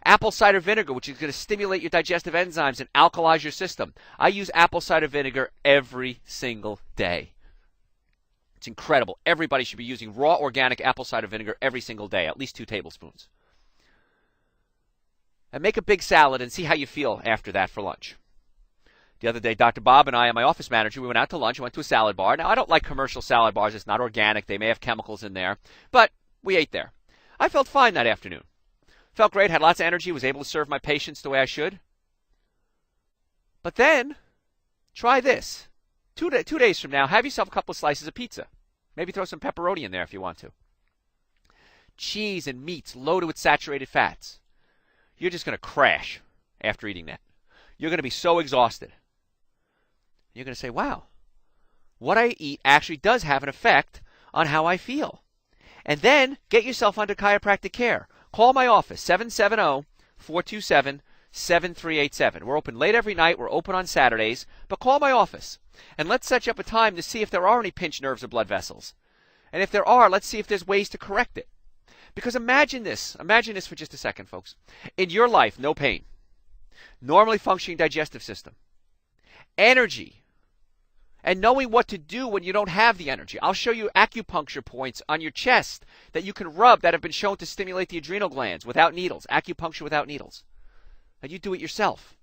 Apple cider vinegar, which is going to stimulate your digestive enzymes and alkalize your system. I use apple cider vinegar every single day. It's incredible. Everybody should be using raw organic apple cider vinegar every single day, at least 2 tablespoons. And make a big salad and see how you feel after that for lunch. The other day, Dr. Bob and I and my office manager, we went out to lunch and went to a salad bar. Now, I don't like commercial salad bars. It's not organic. They may have chemicals in there. But we ate there. I felt fine that afternoon. Felt great, had lots of energy, was able to serve my patients the way I should. But then, try this. 2 days from now, have yourself a couple of slices of pizza. Maybe throw some pepperoni in there if you want to. Cheese and meats loaded with saturated fats. You're just going to crash after eating that. You're going to be so exhausted. You're going to say, wow, what I eat actually does have an effect on how I feel. And then, get yourself under chiropractic care. Call my office, 770-427-7387. We're open late every night. We're open on Saturdays. But call my office, and let's set you up a time to see if there are any pinched nerves or blood vessels. And if there are, let's see if there's ways to correct it. Because imagine this. Imagine this for just a second, folks. In your life, no pain. Normally functioning digestive system. Energy. And knowing what to do when you don't have the energy. I'll show you acupuncture points on your chest that you can rub that have been shown to stimulate the adrenal glands without needles. Acupuncture without needles. And you do it yourself.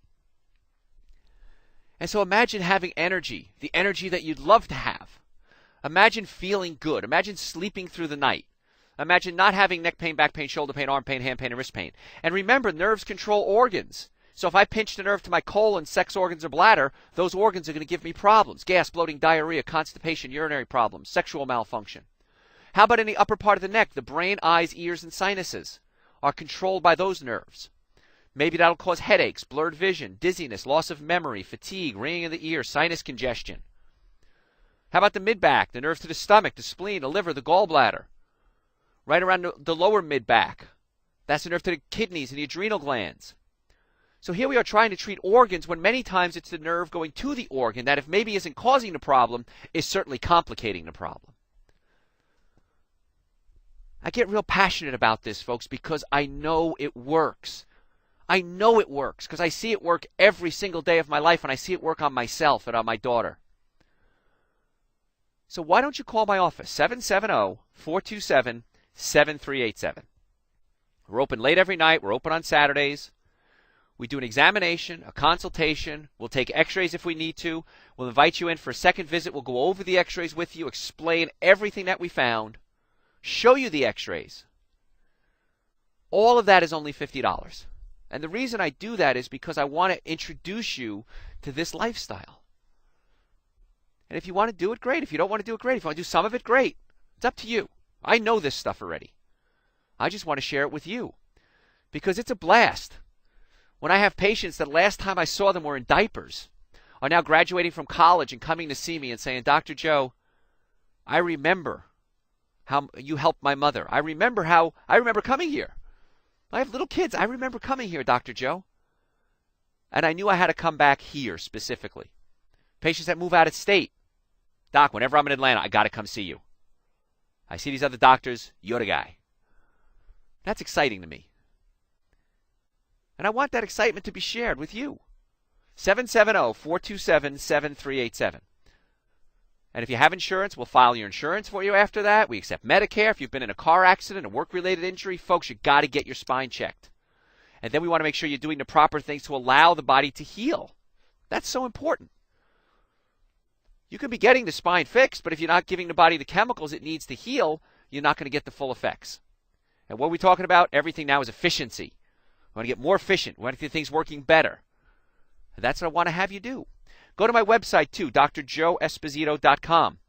And so imagine having energy, the energy that you'd love to have. Imagine feeling good. Imagine sleeping through the night. Imagine not having neck pain, back pain, shoulder pain, arm pain, hand pain, and wrist pain. And remember, nerves control organs. So if I pinch the nerve to my colon, sex organs, or bladder, those organs are going to give me problems. Gas, bloating, diarrhea, constipation, urinary problems, sexual malfunction. How about in the upper part of the neck? The brain, eyes, ears, and sinuses are controlled by those nerves. Maybe that'll cause headaches, blurred vision, dizziness, loss of memory, fatigue, ringing of the ear, sinus congestion. How about the mid-back, the nerves to the stomach, the spleen, the liver, the gallbladder? Right around the lower mid-back. That's the nerve to the kidneys and the adrenal glands. So here we are trying to treat organs when many times it's the nerve going to the organ that if maybe isn't causing the problem, is certainly complicating the problem. I get real passionate about this, folks, because I know it works. I know it works because I see it work every single day of my life, and I see it work on myself and on my daughter. So why don't you call my office, 770-427-7387. We're open late every night. We're open on Saturdays. We do an examination, a consultation. We'll take x-rays if we need to. We'll invite you in for a second visit. We'll go over the x-rays with you, explain everything that we found, show you the x-rays. All of that is only $50. And the reason I do that is because I want to introduce you to this lifestyle. And if you want to do it, great. If you don't want to do it, great. If you want to do some of it, great. It's up to you. I know this stuff already. I just want to share it with you because it's a blast. When I have patients that last time I saw them were in diapers, are now graduating from college and coming to see me and saying, Dr. Joe, I remember how you helped my mother. I remember coming here. I have little kids. I remember coming here, Dr. Joe. And I knew I had to come back here specifically. Patients that move out of state. Doc, whenever I'm in Atlanta, I got to come see you. I see these other doctors. You're the guy. That's exciting to me. And I want that excitement to be shared with you. 770-427-7387. And if you have insurance, we'll file your insurance for you after that. We accept Medicare. If you've been in a car accident, a work-related injury, folks, you got to get your spine checked. And then we want to make sure you're doing the proper things to allow the body to heal. That's so important. You could be getting the spine fixed, but if you're not giving the body the chemicals it needs to heal, you're not going to get the full effects. And what are we talking about? Everything now is efficiency. We want to get more efficient. We want to get things working better. And that's what I want to have you do. Go to my website, too, drjoeesposito.com.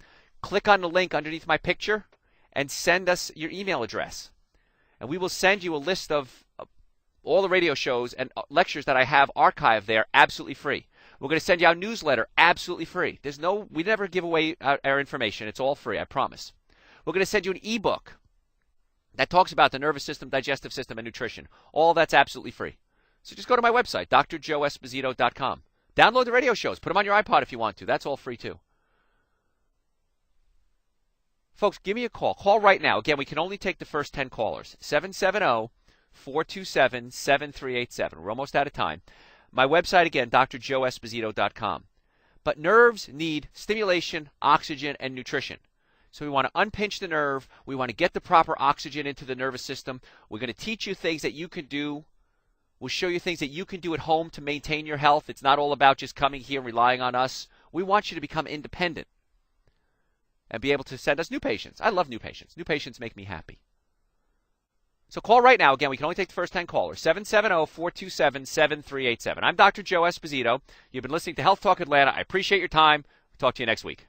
Click on the link underneath my picture and send us your email address. And we will send you a list of all the radio shows and lectures that I have archived there absolutely free. We're going to send you our newsletter absolutely free. We never give away our information. It's all free, I promise. We're going to send you an ebook that talks about the nervous system, digestive system, and nutrition. All that's absolutely free. So just go to my website, drjoeesposito.com. Download the radio shows. Put them on your iPod if you want to. That's all free too. Folks, give me a call. Call right now. Again, we can only take the first 10 callers. 770-427-7387. We're almost out of time. My website, again, drjoeesposito.com. But nerves need stimulation, oxygen, and nutrition. So we want to unpinch the nerve. We want to get the proper oxygen into the nervous system. We're going to teach you things that you can do. We'll show you things that you can do at home to maintain your health. It's not all about just coming here and relying on us. We want you to become independent and be able to send us new patients. I love new patients. New patients make me happy. So call right now. Again, we can only take the first 10 callers. 770-427-7387. I'm Dr. Joe Esposito. You've been listening to Health Talk Atlanta. I appreciate your time. Talk to you next week.